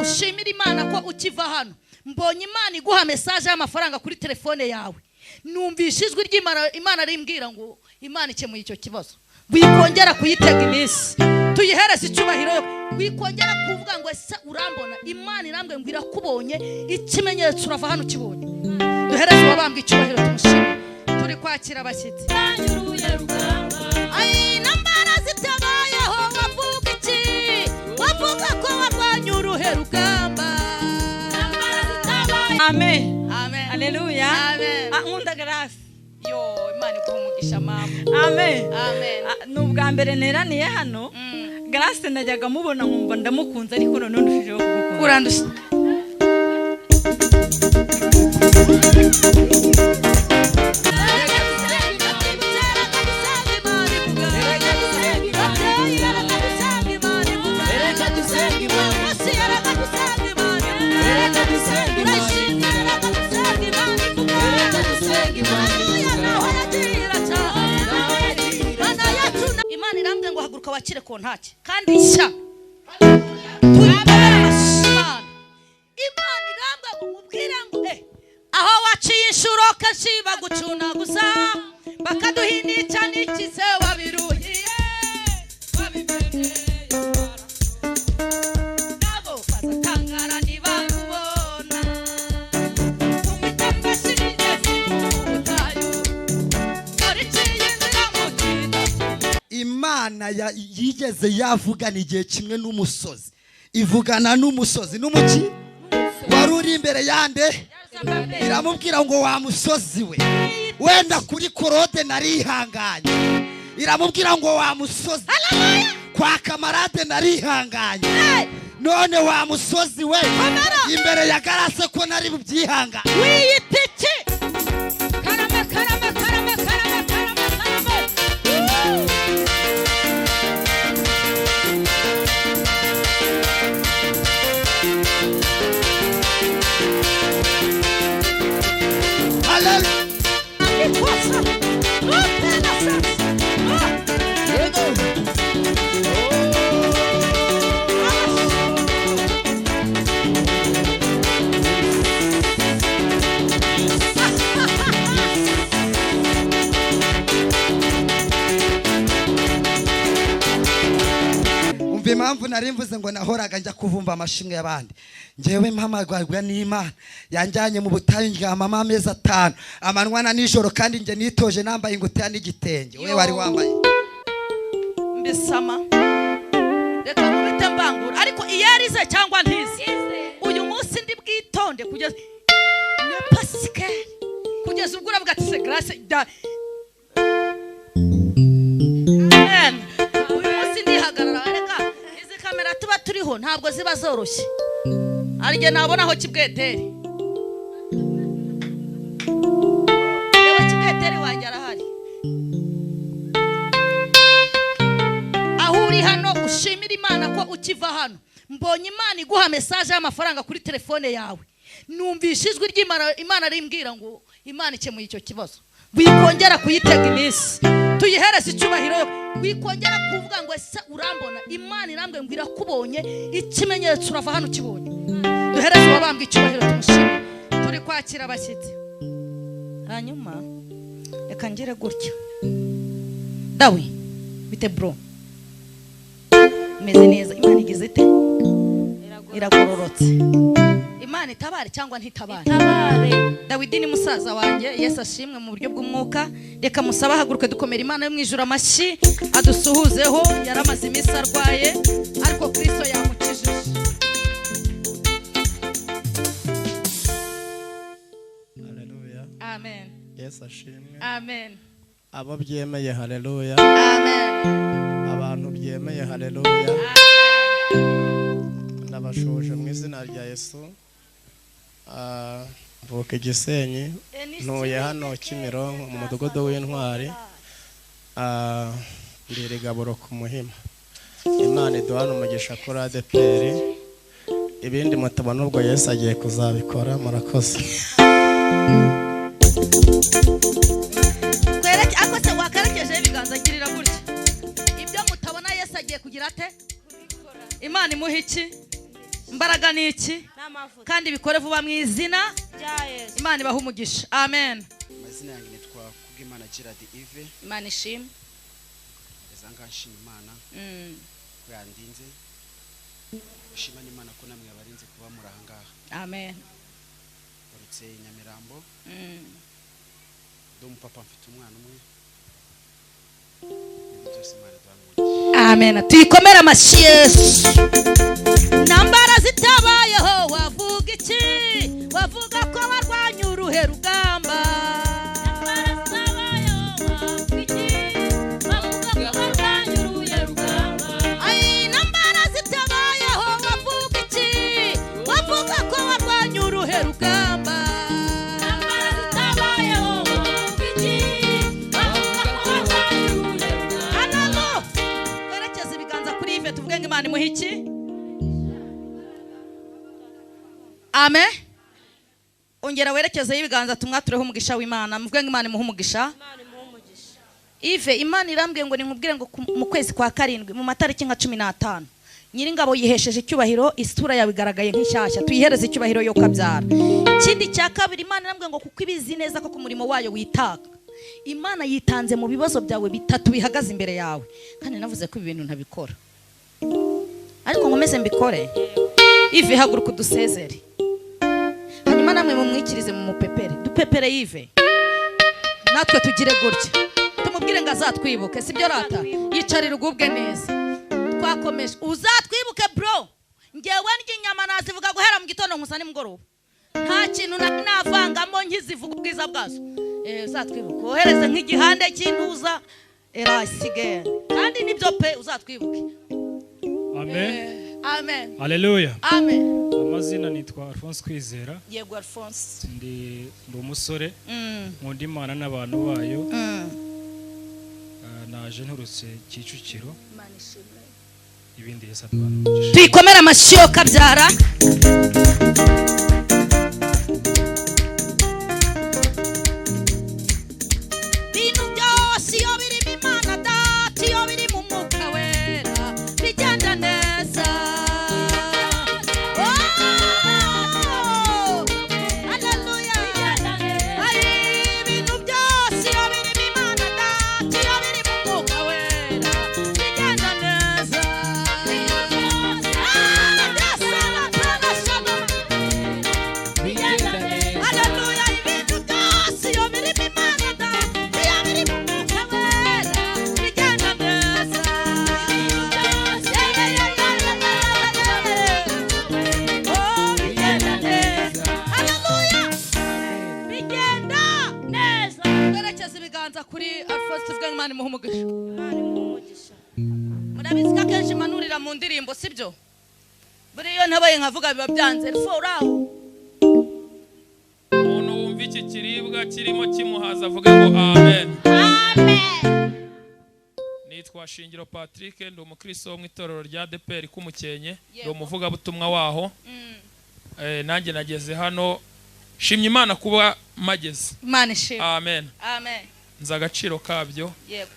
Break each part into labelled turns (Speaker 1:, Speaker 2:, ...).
Speaker 1: ushimira Imana ko ukiva hano mbonye Imana iguha message y'amafaranga kuri telefone yawe numvishe ijwi ry'Imana rimbwira ngo Imana ikemuye icyo kibazo wikongera kuyitega iminsi tuyihereze icyubahiro wikongera kuvuga ngo ese urambona Imana irambwe ngo irakubonye ikimenyetso urava hano kibonye duhereze wabambwe icyubahiro tumushime turi kwakira abashyitsi ai nambara zitabayeho wavuga iki wavuga ko warwanya uruhe rugamba
Speaker 2: amen
Speaker 1: amen
Speaker 2: haleluya
Speaker 1: amen
Speaker 2: nkunda Grace
Speaker 1: yo Imana ikuhumugisha mama
Speaker 2: amen
Speaker 1: amen
Speaker 2: nubwa mbere neraniye hano Grace najyaga mubona nkumva ndamukunze ariko none ndushijeho kugukunda
Speaker 1: urandusha Imana irambwe ngo haguruka wakire ko ntake kandi nshya Imana irambwe ngo mubwire ngo aho waciye inshuro kenshi bagucuna gusa bakaduhinica n'ikize wabiruhiye wabimeneye nabo bazatangara ntibakubona
Speaker 3: Imana yigeze yavugana igihe kimwe n'umusozi ivugana n'umusozi n'umuki wari uri imbere yande iramubwira ngo wa musozi we wenda kuri Claude narihanganye iramubwira ngo wa musozi kwa kamarade narihanganye none wa musozi we imbere ya Grace ko nari bubyihanga
Speaker 1: wiyiteke karame karame karame karame karame karame
Speaker 3: impamvu nari mvuze ngo nahoraga njya kuvumba amashimwe y'abandi ngewe mpamagwarwa n'Imana yanjyanye mu butayu ndyama amezi 5 amanywa na nijoro kandi nge nitoje nambaye ingutiya n'igitenge we wari wambaye
Speaker 1: mbisama reka mubite mbangura ariko iyarize cyangwa ntize uyu munsi ndi bwitonde kugeza ne pasike kugeza ubwo uravuga ati Grace da tuba turiho ntabwo ziba zoroshye arige nabona aho kibweteri yewe kibweteri wanjye arahari aho uri hano ushimira Imana ko ukiva hano mbonye Imana iguha message y'amafaranga kuri telefone yawe numvishe ijwi ry'Imana rimbwira ngo Imana ikemuye icyo kibazo wikongera kuyitega iminsi tuyihereze icyubahiro wikongera kuvuga ngo ese urambona Imana irambwe ngo irakubonye ikimenyetso urava hano kibonye duhereze wabambwe icyubahiro tumushime turi kwakira abashyitsi hanyuma reka ngire gutya dawe bite bro meze neza Imana igize ite iragororotse Imana itabare cyangwa ntitabare Dawidi ni musaza wanjye Yesu ashimwe mu buryo bw'umwuka reka musaba haguruke dukomera Imana yo mwijura amashyi adusuhuzeho yaramaze iminsi arwaye ariko Kristo yamukijije
Speaker 4: haleluya
Speaker 1: amen
Speaker 4: Yesu ashimwe
Speaker 1: amen
Speaker 4: abo byemeye haleluya
Speaker 1: amen
Speaker 4: abantu byemeye haleluya ndabashoje mu izina rya Yesu mvuka Gisenyi ntuye hano Kimironko mu mudugudu w'Intwari ndiri Gaburo ku Muhima Imana iduhana umugisha kuri ADPR ibindi mutabona ubwo Yesu agiye kuzabikora murakoze
Speaker 1: kwereke akose wakarekeje ibiganza girira gutya ibyo mutabona Yesu agiye kugira ate Imana imuha iki imbaraga ni iki
Speaker 2: n'amavuta
Speaker 1: kandi bikore vuba mu izina
Speaker 2: rya Yesu.
Speaker 1: Imana ibaha umugisha amen.
Speaker 5: Amazina yanjye nitwa Kubwimana Gerard Yves.
Speaker 1: Imana ishimwe.
Speaker 5: Ezanga nshima Imana ko yandinze. Ushima n'Imana ko namwe yabarinze kuba muri aha ngaha.
Speaker 1: Amen.
Speaker 5: Urutse Nyamirambo. Ndo papa mfite umwana umwe. Byose Imana duhanuye.
Speaker 1: Amen. Tuyikomera amashyi Yesu. Nambara zitabayeho wavuga iki? Wavuga ko warwanya uruhe rugamba? Nambara zitabayeho wavuga iki? Wavuga ko warwanya uruhe rugamba? Ai nambara zitabayeho wavuga iki? Wavuga ko warwanya uruhe rugamba? Nambara zitabayeho wavuga iki? Wavuga ko warwanya uruhe rugamba? Analo. Werekeza ibiganza kuri Yves tuvuge ngo Imana imuhe iki? Amen. Ongera werekeze ibiganza tumwatureho umugisha w'Imana. Muvuge ngo Imana imuhe umugisha. Yves Imana irambwiye ngo ninkubwire ngo mu kwezi kwa karindwi mu matariki nka 15 Nyiringabo yihesheje icyubahiro, isura yawe igaragaye nk'ishyashya. Tuyihereze icyubahiro yo kabyara. Ikindi cya kabiri Imana irambwiye ngo kuko ibizi neza ko ku murimo wayo witaka. Imana yitanze mu bibazo byawe bitatu bihagaze imbere yawe. Kandi navuze ko ibintu ntabikora. Ariko nkomeze mbikore. Yves haguruka udusezere. Hanyuma namwe mumwikirize mu mupepere. Dupepere Yves. Natwe tugire gutya. Tumubwire ngo azatwibuke, sibyo rata? Yicarira ugubwe neza. Twakomeje. Uzatwibuke bro. Ngewe n'inyama nazivuga guhera mu gitondo nkusa nimugoroba. Nta kintu navangamo nkizivuga ubwiza bwazo. Uzatwibuke. Ohereze nk'igihande cy'intuza erasige. Kandi nibyo pe uzatwibuke.
Speaker 6: Amen.
Speaker 1: Amen.
Speaker 6: Haleluya.
Speaker 1: Amen.
Speaker 6: Amazina nitwa Alphonse Kwizera.
Speaker 1: Yego Alphonse.
Speaker 6: Ndi umusore. Nkunda Imana n'abantu bayo. Naje nturutse Kicukiro.
Speaker 1: Imana ishimwe.
Speaker 6: Ibindi Yesu atwanukije.
Speaker 1: Tuyikomera amashyi yo kabyara. Bintu byose iyo birimo Imana data, iyo biri mu mwuka wera bigenda neza. Haleluya. Ibintu byose iyo birimo Imana data, iyo biri mu mwuka wera bigenda neza. Haleluya. Ibintu byose iyo birimo Imana data, iyo biri mu mwuka wera bigenda neza. Oh, bigenda neza. Haleluya. Bigenda neza. Werekeza ibiganza kuri Alphonse tuvuge ngo Imana imuhe umugisha. Murabizi ko akenshi manurira mu ndirimbo sibyo? Buriyo ntabaye nkavuga biba byanze. Rfo uraho.
Speaker 7: Umuntu wumva iki kiribwa kirimo kimuhaza avuga ngo amen.
Speaker 1: Amen.
Speaker 7: Nitwa Shingiro Patrick, ndi umukristo wo mu itorero rya ADEPR kumukenye, ndi umuvugabutumwa waho. Nanjye nageze hano shimye Imana kuba mageze.
Speaker 1: Imana ishimwe.
Speaker 7: Amen.
Speaker 1: Amen.
Speaker 7: Nza agaciro kabyo.
Speaker 1: Yego.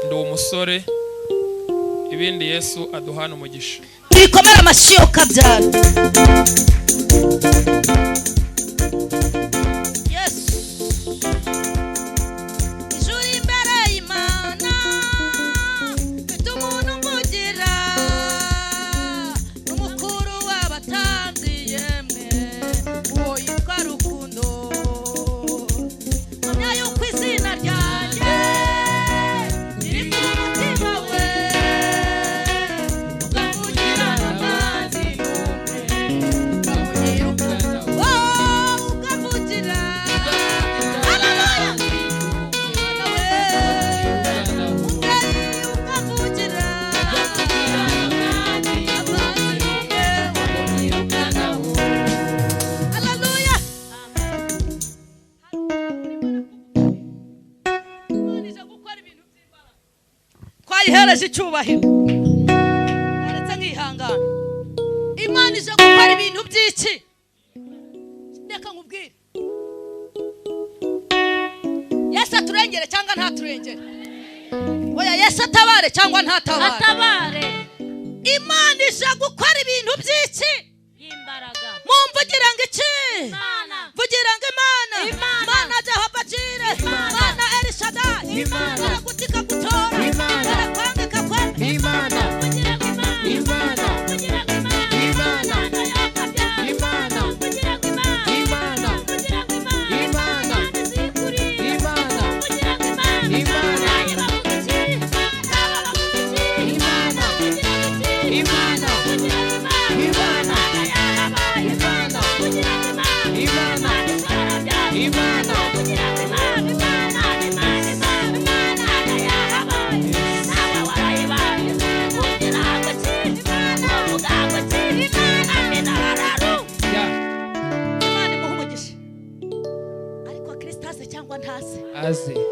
Speaker 7: Ndi umusore. Ibindi Yesu aduhana umugisha.
Speaker 1: Tuyikomera amashyi yo kabyara. Yes. Ijuru imbere y'Imana mfite umuntu umugira n'umukuru w'abatambyi yemwe uwo yitwa Rukundo. Mpamya yuko izina ryanjye riri mu mutima we ukamugira n'amazi ukavugira. Haleluya. Ukavugira. Haleluya. Twayihereje icyubahiro. Naretse nkihangana. Imana ije gukora ibintu by'iki? Reka nkubwire. Yesu aturengere cyangwa ntaturengere? Oya Yesu atabare cyangwa ntatabare? Atabare. Imana ije gukora ibintu by'iki? mumvugira ngo iki vugira ngo Imana Jehova Jire Imana Elishadai Imana gutika gutora Imana kwangika kwe Imana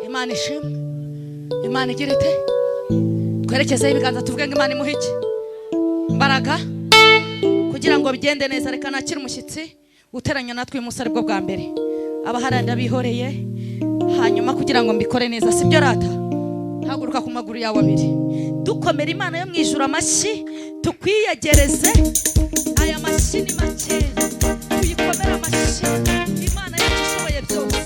Speaker 1: Imana ishimwe Imana igira ite twerekezeho ibiganza tuvuge ngo Imana imuhe iki imbaraga kugira ngo bigende neza. Reka nakire umushyitsi uteranya natwe uyu munsi aribwo bwa mbere abaharanda bihoreye hanyuma kugira ngo mbikore neza sibyo rata haguruka ku maguru yawe abiri dukomera Imana yo mu ijuru amashyi tukwiyegereze aya mashyi ni make tuyikomera amashyi Imana yacu ishoboye byose.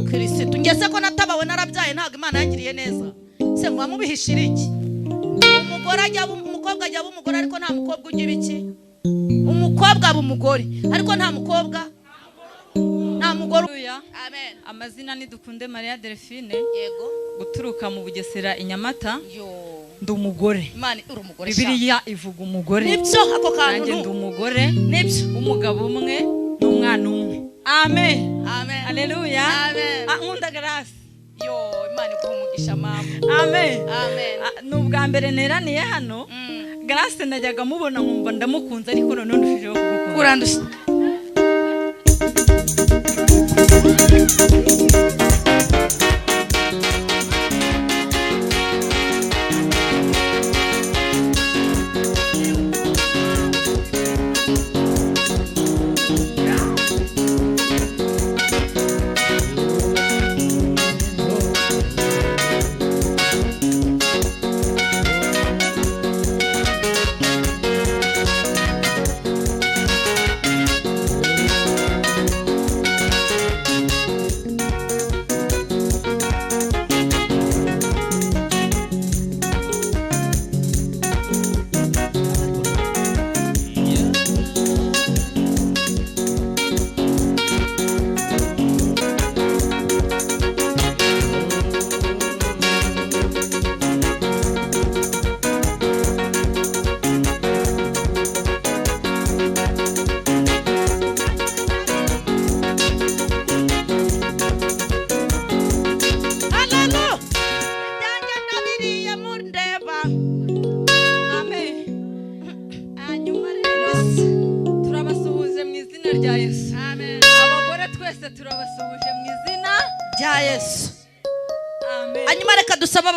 Speaker 1: Kristo ngeze ko natabawe narabyaye ntago Imana yangiriye neza se mwa mubihishira iki umugore ajya umukobwa ajya umugore ariko nta mukobwa ugira iki umukobwa bumugore ariko nta mukobwa nta mugore. Amen.
Speaker 2: Amazina ni Dukunde Maria Delphine
Speaker 1: yego
Speaker 2: guturuka mu Bugesera Inyamata
Speaker 1: yo
Speaker 2: ndi umugore.
Speaker 1: Imana uri umugore
Speaker 2: Bibiliya ivuga umugore
Speaker 1: nibyo ako kantu
Speaker 2: ndi umugore
Speaker 1: nibyo
Speaker 2: umugabo umwe n'umwana umwe. Amen.
Speaker 1: Amen.
Speaker 2: Haleluya.
Speaker 1: Amen.
Speaker 2: Nkunda Grace.
Speaker 1: Yo Imana ikuhumugisha mama.
Speaker 2: Amen.
Speaker 1: Amen.
Speaker 2: Nubwa mbere neraniye hano Grace najyaga mubona nkumva ndamukunze ariko none ndushijeho kugukunda.
Speaker 1: Kurandusha.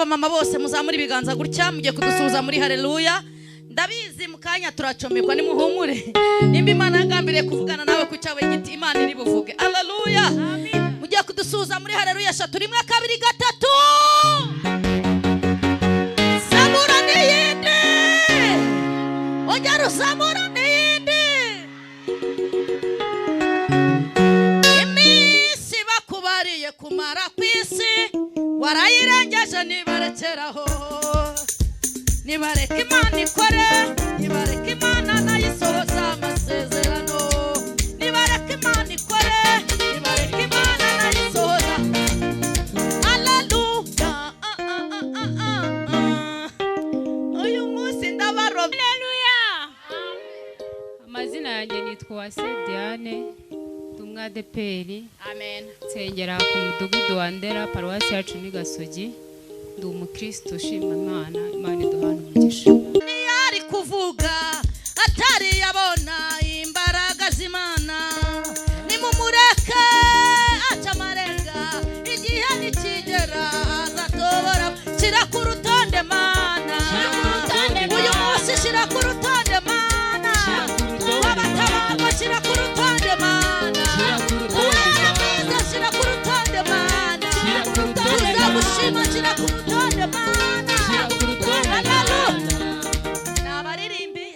Speaker 1: Mama bose muzamuri biganza gutya mugiye kudusuhuza muri haleluya. Ndabizi mukanya turacomekwa ni muhumure nimba Imana yagambiriye kuvugana nawe ku cyawe giti Imana iri buvuge. Haleluya. Amen. Mugiye kudusuhuza muri haleluya 3 1 2 3 Samura niyinde ongera samura niyinde imisi bakubariye kumara kwisi warayirengeje nibarekeraho nibareke Imana ikore nibareke Imana nayisohoza amasezerano nibareke Imana ikore nibareke Imana nayisohoza. Haleluya. Uyu munsi ndabarobye. Haleluya.
Speaker 8: nitwa Diane umwadeperi
Speaker 1: amen
Speaker 8: nsengera ku mudugudu wa Ndera paruwasi yacu ni Gasogi ndi umukristo ushima Imana iduhana umugisha
Speaker 1: yari kuvuga atari yabona imbaraga z'Imana nimumureke acamarenga igihe nikigera azatobora shira ku rutonde Mana uyu munsi shira ku rutonde Mana abatabarwa shira ku rutonde Mana shira ku rutonde Mana tuzagushima shira ku rutonde Mana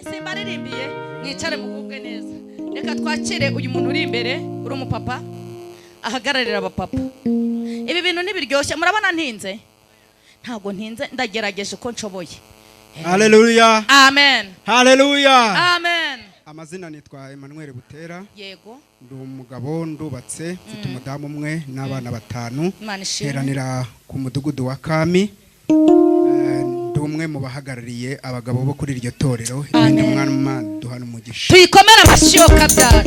Speaker 1: simbarimbiye mwicare mugubwe neza reka twakire uyu muntu uri imbere uri umupapa ahagararira abapapa ibi bintu nibiryoshye murabona ntinze ntago ntinze ndagerageje uko nshoboye
Speaker 5: Haleluya
Speaker 1: amen
Speaker 5: Haleluya
Speaker 1: amen
Speaker 5: amazina nitwa Emmanuel Butera
Speaker 1: yego
Speaker 5: ndi umugabo ndubatse mfite umudamu umwe n'abana 5
Speaker 1: Imana ishimwe
Speaker 5: teranira ku mudugudu wa Kami ndi umwe mu bahagarariye abagabo bo kuri iryo torero ibindi mwana duhana umugisha
Speaker 1: tuyikomera amashyi yo kabyara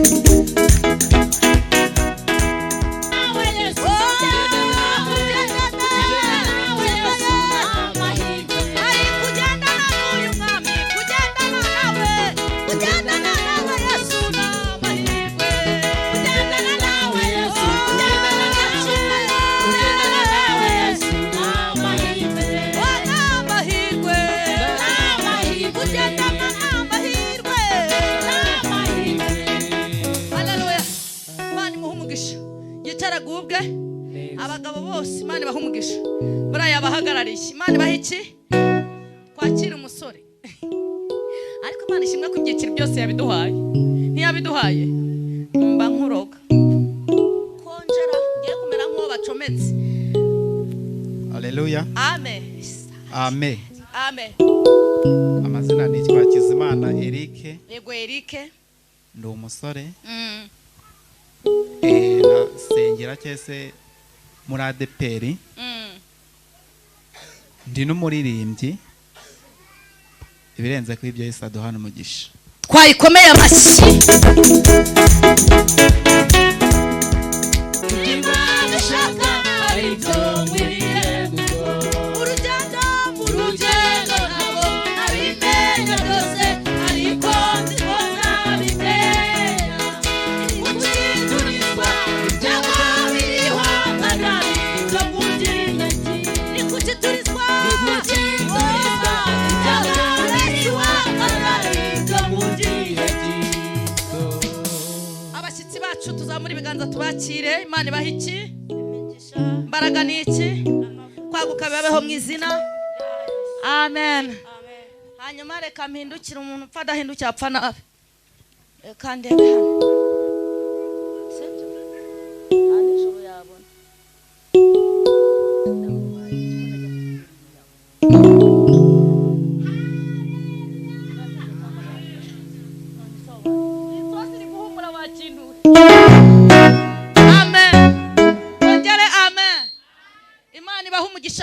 Speaker 1: abagabo bose Imana ibaha umugisha buriya bahagarariye Imana ibaha iki kwakira umusore ariko Imana ishimwe ku byiciro byose yabiduhaye ntiyabiduhaye mba nkuroga konjera ngiye kumera nk'uwo bacometse
Speaker 9: Haleluya
Speaker 1: amen
Speaker 9: amen
Speaker 1: amen
Speaker 9: amazina nitwa Kizimana Eric
Speaker 1: yego Eric
Speaker 9: ndi umusore
Speaker 1: mm.
Speaker 9: nasengera cyese muri ADPR ndi n'umuririmbyi ibirenze kuri ibyo Yesu aduhana umugisha
Speaker 1: twayikomeye amashyi tuzamura ibiganza tubakire Imana ibaha iki mbaraga ni iki kwaguka bibabeho mu izina amen hanyuma reka mpindukire umuntu upfa adahindukira apfa nabi reka ndebe hano yabona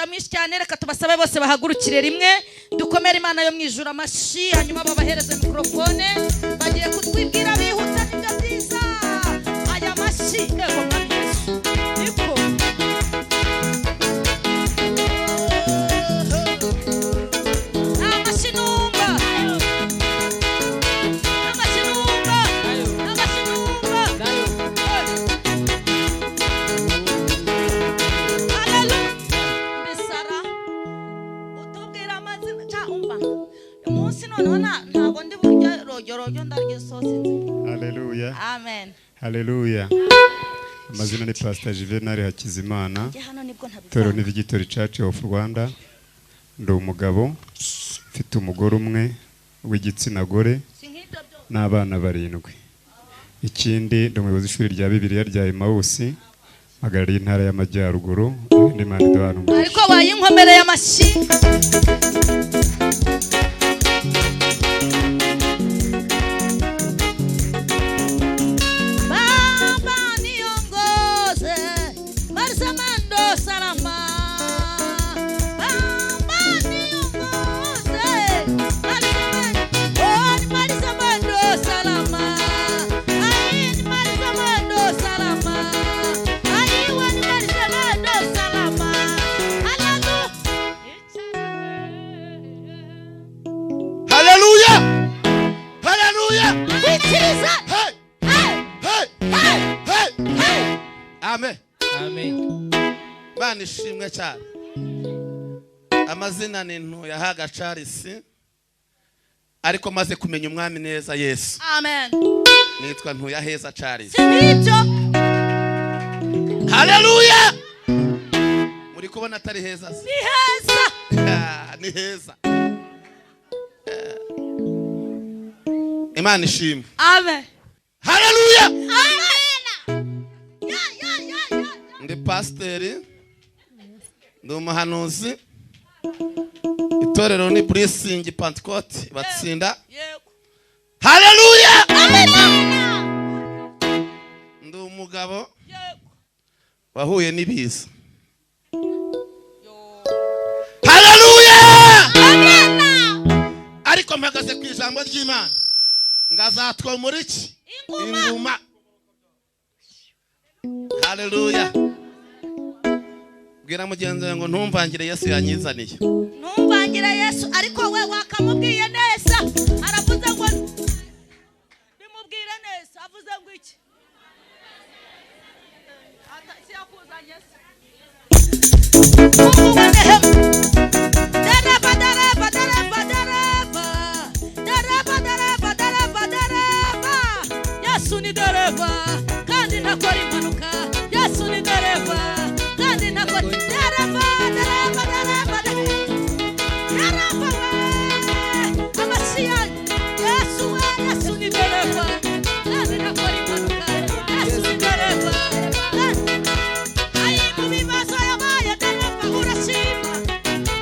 Speaker 1: mwinshi cyane reka tubasabe bose bahagurukire rimwe dukomere Imana yo mwijura amashyi hanyuma babahereze mikrofone bagiye kutwibwira bihuta n'ibyo byiza aya mashyi yego mwamyesu niko amashyi numva amashyi numva amashyi numva ntabwo ndi burya rogyo ndarya isosi
Speaker 10: Haleluya
Speaker 1: amen
Speaker 10: Haleluya amazina ni Pastor Juvenal Hakizimana Toro ni Victory Church of Rwanda ndi umugabo mfite umugore umwe w'igitsina gore n'abana 7 ikindi ndi umuyobozi w'ishuri rya Bibiliya rya Emmaus hagarariye intara y'Amajyaruguru n'Imana iduhana umugisha
Speaker 1: ariko bayinkomereye amashyi kiriza
Speaker 11: amen
Speaker 12: amen.
Speaker 11: Bana ishimwe cyane. Amazina ni Ntuyahaga Charles, ariko maze kumenya umwami neza Yesu.
Speaker 1: Amen.
Speaker 11: Nitwa Ntuyaheza Charles.
Speaker 1: Sinibyo.
Speaker 11: Haleluya. Muri kubona atari heza se?
Speaker 1: Ni heza.
Speaker 11: Ni heza. Imana ishimwe.
Speaker 1: Amen.
Speaker 11: Haleluya.
Speaker 1: Amen.
Speaker 11: Ndi pasiteri, ndi umuhanuzi. Itorero ni Blessing Pentecote batsinda. Haleluya.
Speaker 1: Amen.
Speaker 11: Ndi umugabo wahuye n'ibiza. Haleluya.
Speaker 1: Amen.
Speaker 11: Ariko mpagaze ku ijambo ry'Imana. Ngazatwa muri iki? Inguma. Haleluya. Bwira mugenzi wawe ngo ntumvangire Yesu yanyizaniye.
Speaker 1: Ntumvangire Yesu, ariko we wakamubwiye neza. Aravuze ngo bimubwire neza. Avuze ngo iki? Siyakuzanye se. Yesu ni dereva kandi ntakora impanuka. Yesu ni dereva kandi ntakora dereva. Amasiya Yesu ni dereva kandi ntakora impanuka. Yesu ni dereva. Ayi mu bibazo yabaye dereva urashima.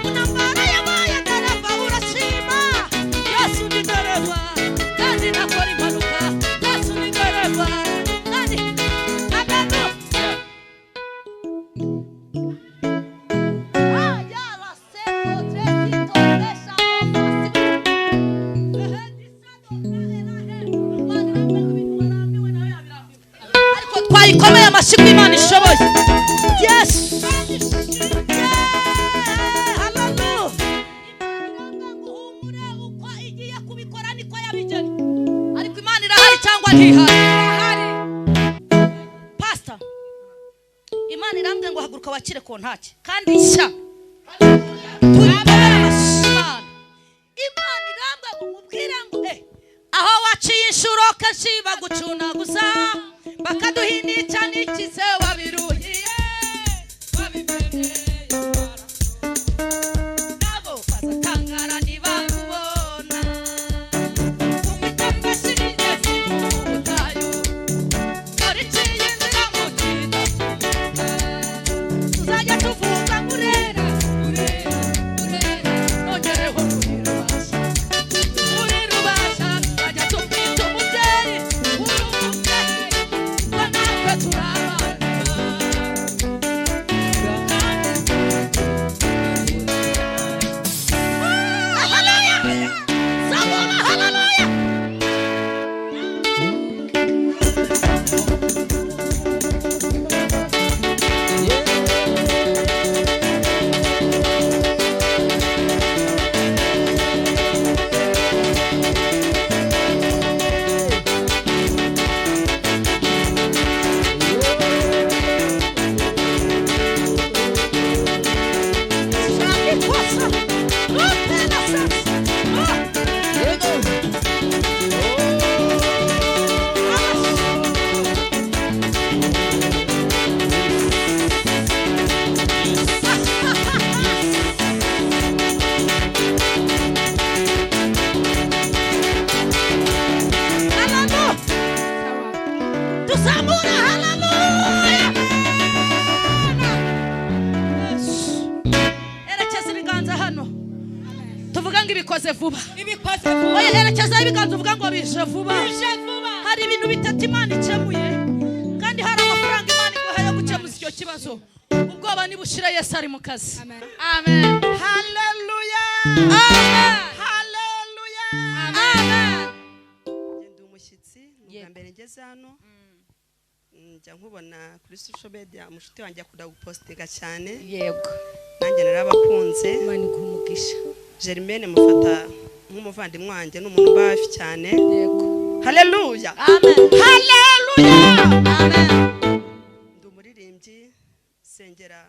Speaker 1: Unambara yabaye dereva urashima. Yesu ni dereva kandi ntakora impanuka. Yesu ni dereva kandi twayikomeye amashyi ko Imana ishoboye. Yes. Hallelujah. Uko igiye kubikora niko yabigena. Ariko Imana irahari cyangwa ntihari? Pastor, Imana irambye ngo haguruka wakire kontaki kandi nshya. Tuyibere amashyi. Imana irambye ngo mubwire ngo aho waciye inshuro kenshi bagucunaguza bakaduhinica n'ikize wabiruhiye wabimeneye nabo bazatangara ntibakubona umwitanga sinigeze ubutayu wariciye inzira mu kigo tuzajya tuvuga ngurera nongereho muri rubasha bajya tubwita umubyeyi ibikoze vuba. Oya herekeza ibiganza uvuga ngo bije vuba. Hari ibintu bitatu Imana ikemuye kandi hari amafaranga Imana iguhaye gukemuza icyo kibazo. Ubwoba nibushira Yesu ari mu kazi. Amen. Hallelujah. Amen. Hallelujah. Amen.
Speaker 13: Ndi umushyitsi ubwa mbere ngeze hano. Njya nkubona kuri social media umushuti wanjye akunda gupostinga cyane.
Speaker 1: Yego.
Speaker 13: Nanjye narabakunze.
Speaker 1: Imana igumugisha.
Speaker 13: Germaine mufata nk'umuvandimwe wanjye n'umuntu bafi cyane.
Speaker 1: Yego.
Speaker 13: haleluya
Speaker 1: amen
Speaker 13: haleluya
Speaker 1: amen
Speaker 13: ndi umuririmbyi sengera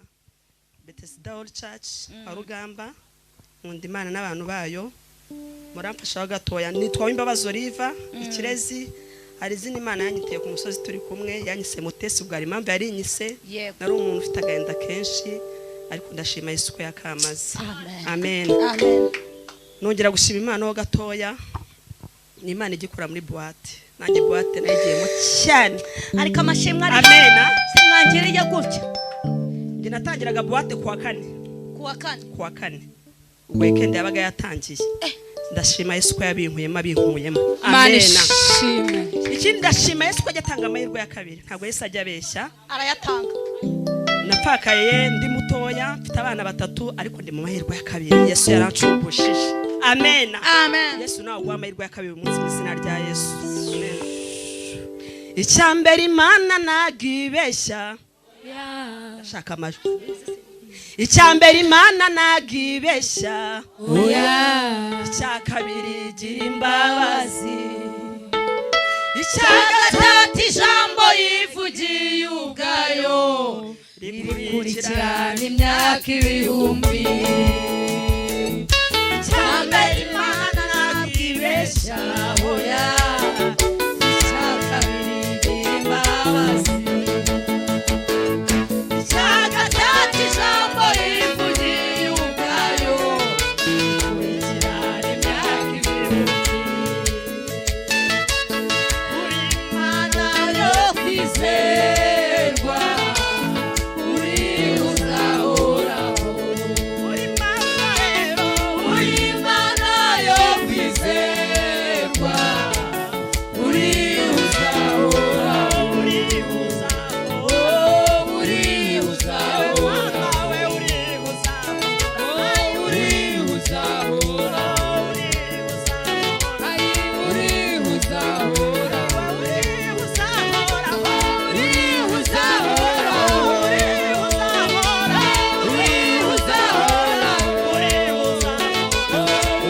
Speaker 13: Bethesda All Church Arugamba nkunda Imana n'abantu bayo muramfasha gatoya nitwa Imbabazi Oliva Ikirezi hari izina Imana yanyiteye ku musozi turi kumwe yanyise Mutesi ubwo ari impamvu yari inyise nari umuntu ufite agahinda kenshi ariko ndashima Yesu ko yakamaze amen
Speaker 1: amen
Speaker 13: nongera gushima Imana ho gatoya ni Imana igikura muri boîte nanjye boîte nagiyemo cyane
Speaker 1: ariko amashimwe ari
Speaker 13: amen
Speaker 1: simwangiriye gutya
Speaker 13: nge natangiraga boîte kuwa kane weekend yabaga yatangiye ndashima Yesu ko yabinkuyemo amen ikindi ndashima Yesu ko ajyatanga amahirwe ya kabiri ntabwo Yesu ajya abeshya
Speaker 1: arayatanga
Speaker 13: napfakaye ndi mutoya mfite abana 3 ariko ndi mu mahirwe ya kabiri Yesu yarancubushije amen
Speaker 1: amen
Speaker 13: Yesu nawe guha amahirwe ya kabiri umunsi mu izina rya Yesu amen icyambere Imana nagibeshya shaka amajwi icyambere Imana nagibeshya icya kabiri gira imbabazi icya gatatu ijambo yivugiye ubwayo rikurikirana imyaka ibihumbi icyambere Imana nagibeshya icya kabiri gira imbabazi icya gatatu ijambo yivugiye ubwayo rikurikirana imyaka ibihumbi uri Imana yo kwizerwa uri uzahoraho uri Imana rero uri Imana yo kwizerwa uri uzahoraho uri uzahoraho uri uzahoraho uri uzahoraho uri uzahoraho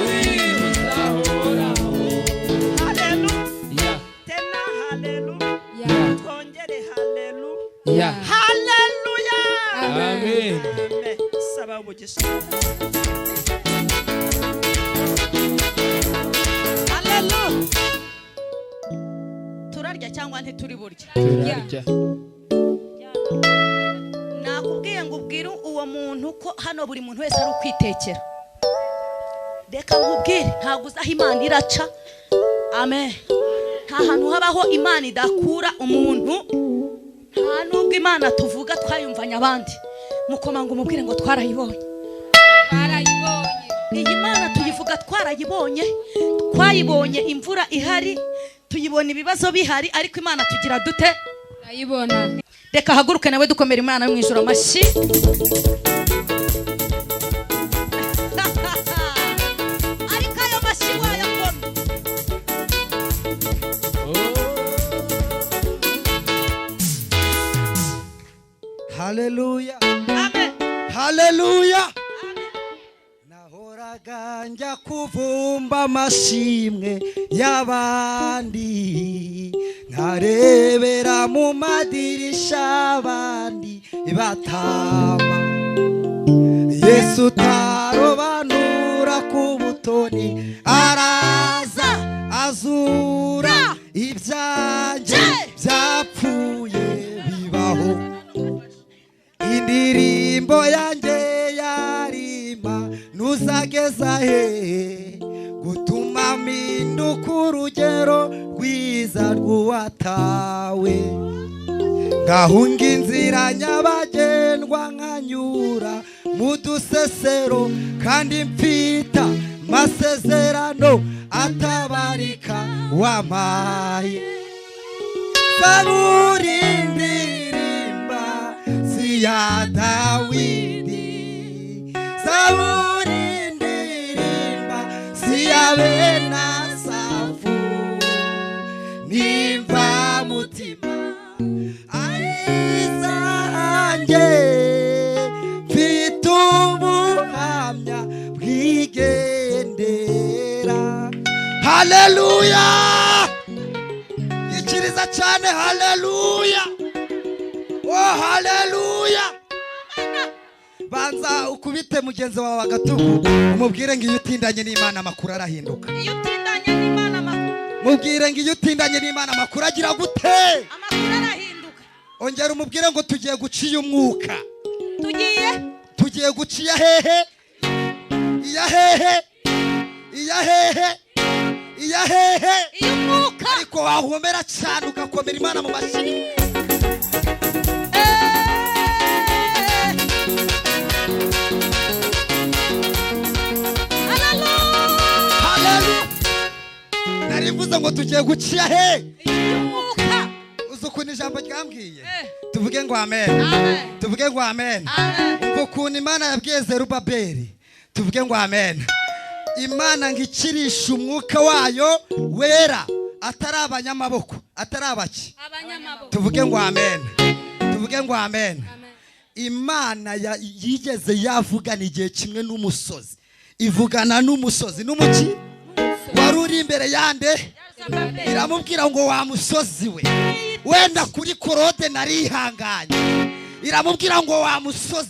Speaker 13: uri uzahoraho haleluya
Speaker 7: amen
Speaker 13: saba umugisha
Speaker 1: haleluya turarya cyangwa ntituri burya
Speaker 7: turarya
Speaker 1: nakubwiye ngo ubwire uwo muntu ko hano buri muntu wese ari ukwitekera reka nkubwire ntabwo uzaho Imana iraca amen nta hantu habaho Imana idakura umuntu nta nubwo Imana tuvuga twayumvanye abandi mukoma ngo umubwire ngo twarayibonye iyi Mana tuyivuga twayibonye imvura ihari tuyibona ibibazo bihari ariko Imana tugira dute
Speaker 8: turayibona
Speaker 1: reka haguruke nawe dukomera Imana mu ijuru amashyi ariko ayo mashyi wayakora
Speaker 3: haleluya
Speaker 1: amen
Speaker 3: haleluya nahoraga njya kuvumba amashimwe y'abandi nkarebera mu madirisha abandi batama Yesu tarobanura ku butoni araza azura ibyanjye byapfuye bibaho indirimbo yanjye yarima nuzageza he gutuma mpinduka urugero rwiza rw'uwatawe ngahunga inzira nyabagendwa nkanyura mu dusesero kandi mfita masezerano atabarika wampaye zaburi ndirimba si ya Dawidi zaburi ndirimba si ya Benasafu nimva mutima aizanjye mfite ubuhamya bwigendera haleluya cyane haleluya. Oh haleluya. Banza ukubite mugenzi wawe agatugu umubwire ngo iyo utindanye n'Imana amakuru arahinduka.
Speaker 1: Iyo utindanye n'Imana amakuru.
Speaker 3: Mubwire ngo iyo utindanye n'Imana amakuru agira gute?
Speaker 1: Amakuru arahinduka.
Speaker 3: Ongera umubwire ngo tugiye guciya umwuka. Tugiye guciya hehe? Iya hehe? Iya hehe? Iya hehe?
Speaker 1: Iyo umwuka.
Speaker 3: Ariko wahomera cyane ugakomera Imana mu mashyi. Narivuze ngo tugiye guciya he?
Speaker 1: Umwuka.
Speaker 3: Uzukuntu ijambo ryambwiye. Tuvuge ngo amen. Tuvuge ngo amen. Ukuntu Imana yabwiye Zerubabeli. Tuvuge ngo amen. Imana ngikirisha umwuka wayo wera atari abanyamaboko atari abaki. Tuvuge ngo amen. Tuvuge ngo amen. Imana yigeze yavugana igihe kimwe n'umusozi. Ivugana n'umusozi n'umuki wari uri imbere yande iramubwira ngo wa musozi we wenda kuri Korode narihanganye. Iramubwira ngo wa musozi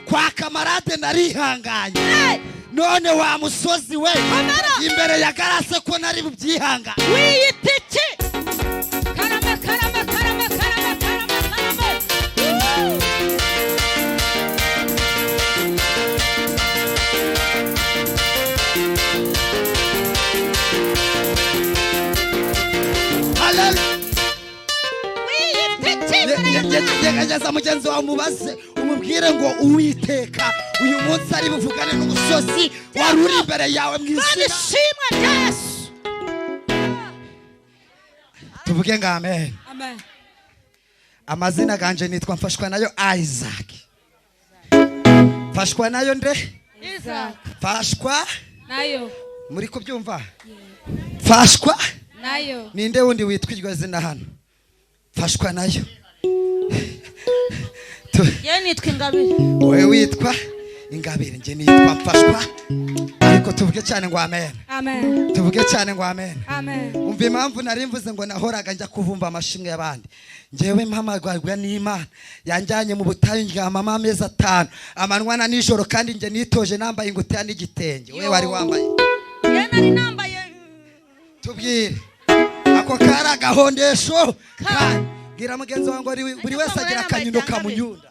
Speaker 3: kwa kamarade narihanganye. None wa musozi we imbere ya Garase ko nari bubyihanga.
Speaker 1: Wiyitiki karame karame karame karame karame karame.
Speaker 3: Yegageza mugenzi wawe umubaze umubwire ngo Uwiteka uyu munsi ari buvugane n'umusozi wari uri imbere yawe mu
Speaker 1: izina rya Yesu.
Speaker 3: Tuvuge ngo amen. Amazina ganje nitwa Mfashwa nayo Isaac. Mfashwa nayo nde?
Speaker 8: Isaac.
Speaker 3: Mfashwa
Speaker 8: nayo.
Speaker 3: Muri kubyumva? Mfashwa
Speaker 8: nayo.
Speaker 3: Ninde wundi witwa iryo zina hano? Mfashwa nayo.
Speaker 1: Ye nitwa Ingabire.
Speaker 3: Wewe witwa Ingabire, nje nitwa Mfashwa. Ariko tuvuge cyane ngo amen.
Speaker 8: Amen.
Speaker 3: Tuvuge cyane ngo amen.
Speaker 8: Amen.
Speaker 3: Umva impamvu nari mvuze ngo nahoraga njya kuvumba amashimwe y'abandi. Njewe mpamagwarwa n'Imana yanjanye mu butayu ndyama amezi 5 amanwa na nijoro kandi nje nitoje nambaye ingutiya n'igitenge. Wewe wari wambaye?
Speaker 1: Ye nari nambaye.
Speaker 3: Tubwire ako kara gahondesho kandi gira mugenzi wangu buri wese agira akanyundo kamunyunda.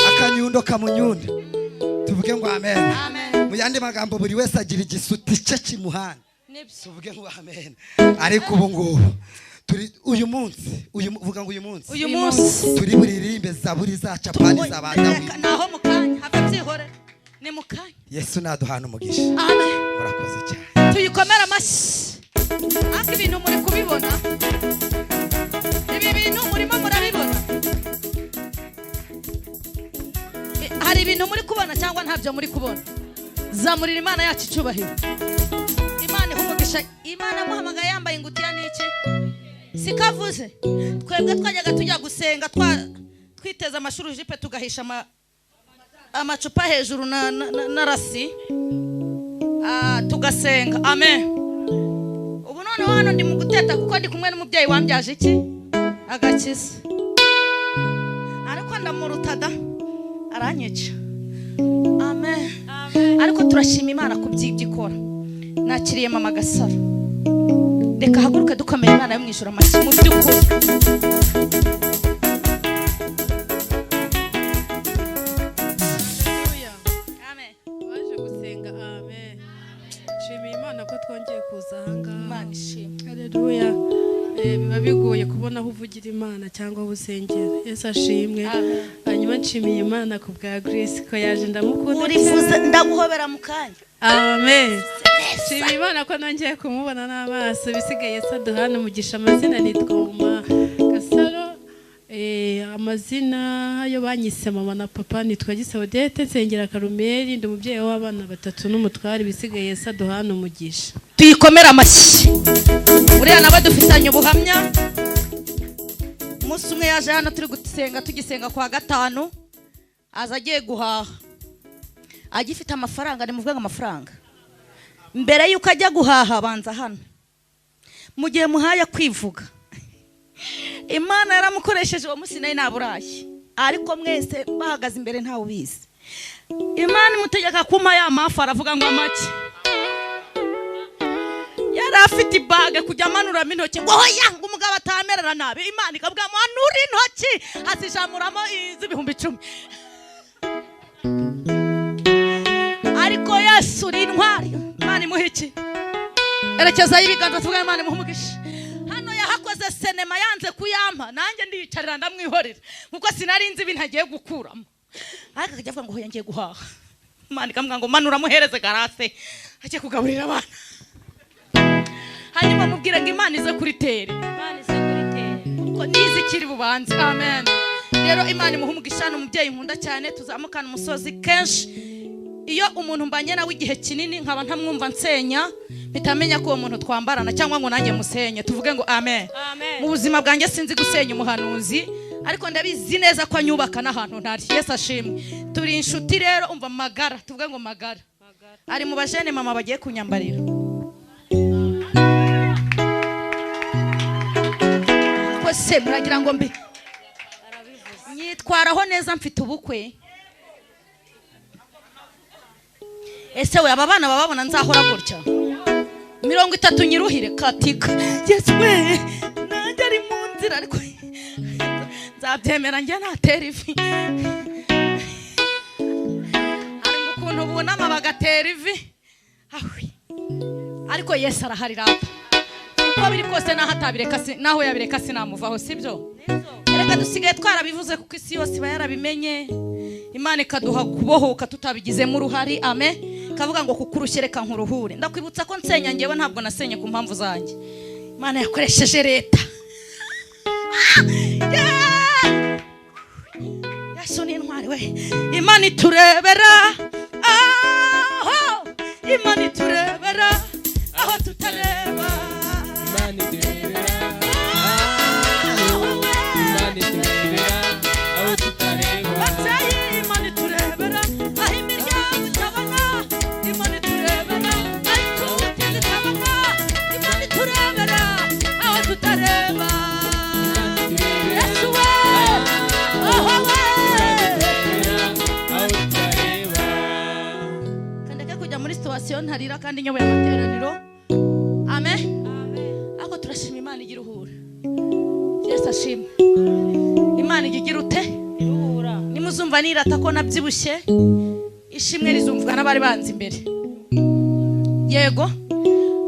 Speaker 3: Akanyundo kamunyunda. Tuvuge ngo amen.
Speaker 1: Amen.
Speaker 3: Mu yandi magambo buri wese agira igisuti cye kimuhana. Tuvuge ngo amen. Ariko ubu ngubu turi uyu munsi uvuga ngo uyu munsi turi buririmbe zaburi za capani zabanda.
Speaker 1: Naho mukanya hakabyihore ni mukanya.
Speaker 3: Yesu naduhana umugisha.
Speaker 1: Amen.
Speaker 3: Murakoze cyane.
Speaker 1: Tuyikomera amashyi. Aka ibintu muri kubibona. Ibi bintu murimo murabibona. Hari ibintu muri kubona cyangwa ntabyo muri kubona? Zamurira Imana yacu icyubahiro. Imana ihumugisha. Imana muhamagaye yambaye ingutiya n'iki? Sikavuze. Twebwe twajyaga tujya gusenga twiteza amashuri jipe tugahisha amacupa hejuru na rasi. Tugasenga. Amen. Ubu none hano ndi mu guteta kuko ndi kumwe n'umubyeyi wambyaje iki? Agakiza. Ariko ndamurutada aranyica. Amen. Ariko turashima Imana kubyigikora. Nakiriye mama Gasaro. Reka haguruke dukomeye Imana yo mwishura amashyi mu by'ukuri.
Speaker 12: Amen. Waje gusenga amen. Shima Imana ko twongeye kuza ahangaha.
Speaker 1: Imana ishimwe.
Speaker 12: Haleluya. Biba bigoye kubona aho uvugira Imana cyangwa aho usengera. Yesu ashimwe. Hanyuma nshimiye Imana ku bwa Grace ko yaje ndamukunda.
Speaker 1: Urifuza ndaguhobera mu kanya.
Speaker 12: Amen. Shima Imana ko nongeye kumubona n'amaso bisigaye saduhana umugisha. Amazina nitwa Gasaro. Amazina yo banyise mama na papa nitwa Gisawodete nsengera Karumeli ndi umubyeyi w'abana 3 n'umutwari bisigaye saduhana umugisha.
Speaker 1: Tuyikomera amashyi. Uriya naba dufitanye ubuhamya. Umunsi umwe yaje hano turi tugisenga kwa gatanu aza agiye guhaha. Agifite amafaranga nimuvuga amafaranga. Mbere yuko ajya guhaha banza hano. Mu gihe muhaye kwivuga. Imana yaramukoresheje uwo munsi nayo naburaye, ariko mwese bahagaze imbere ntawe ubizi. Imana imutegeka kuma ya mafu, aravuga ngo amaki. Yari afite ibage kujya amanuramo intoki ngo hoya ngo umugabo atamerera nabi. Imana ikavuga ngo manura intoki, azijamuramo iz'ibihumbi 10. Ariko Yesu uri intwari. Imana imuha iki? Erekeza y'ibiganza tuvuga Imana imuha umugisha. Hano yahakoze sinema yanze kuyampa, nanjye ndiyicarira ndamwihorera kuko sinari nzi ibintu agiye gukuramo. Ariko akajya avuga ngo hoya ngiye guhaha. Imana ikamubwira ngo manura muhereze garase agiye kugaburira abana. Hanyuma mubwira ngo Imana ize kuri tere. Imana ize kuri tere. Ko nizi kiri bubanze. Amen. Rero Imana imuha umugisha, n'umubyeyi nkunda cyane, tuzamukana umusozi kenshi. Iyo umuntu mbanye nawe igihe kinini nkaba ntamwumva nsenya, bitamenya ko uwo muntu twambarana cyangwa ngo nanjye musenye, tuvuge ngo amen. Mu buzima bwanjye sinzi gusenya umuhanuzi, ariko ndabizi neza ko anyubaka n'ahantu ntari. Yesu ashimwe. Turi inshuti rero, umva magara, tuvuge ngo magara. Ari mu bajene mama bagiye kunyambarira. Ko se muragira ngo mbi nyitwaraho neza mfite ubukwe. Ese we aba bana bababona nzahora gutya 30 nyiruhire katika. Yesu we nanjye ari mu nzira, ariko nzabyemera njye natera ivi. Ari ukuntu ubunama bagatera ivi. Ariko Yesu arahari rata. Uko biri kose naho atabireka, naho yabireka sinamuvaho, sibyo? Reka dusigaye twarabivuze kuko isi yose bayarabimenye. Imana ikaduha kubohoka tutabigizemo uruhari. Amen. Kavuga ngo kukurushye reka nkuruhure. Ndakwibutsa ko nsenya ngewe ntabwo nasenye ku mpamvu zanjye. Imana yakoresheje leta. Yesu ni intwari we. Imana iturebera aho, Imana iturebera aho tutareba. Imana iturebera aho, Imana iturebera aho tutareba. Imana iturebera aho imiryango itabona. Imana iturebera aho inshuti zitabona. Imana iturebera aho tutareba. Yesu we aho we aho tutareba. Kandeke kujya muri situation ntarira kandi nyoboye amateraniro. Amen. Ako turashima Imana igira uhura. Yesu ashimwe. Imana igira ute? Uhura. Nimuzumva nirata ko nabyibushye, ishimwe rizumvwa n'abari banze imbere. Yego.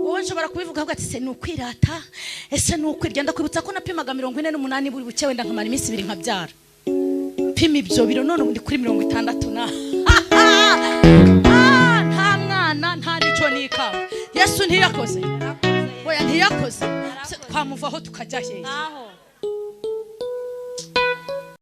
Speaker 1: Wowe nshobora kubivuga ati se ni ukwirata, ese ni ukwirya. Ndakwibutsa ko napimaga 48 buri buke wenda nkamara iminsi 2 nkabyara. Pima ibyo biro none ubundi kuri 60 na. Nta mwana nta nico nikanga. Yesu ntiyakoze. Oya ntiyakoze. Twamuvaho tukajya he?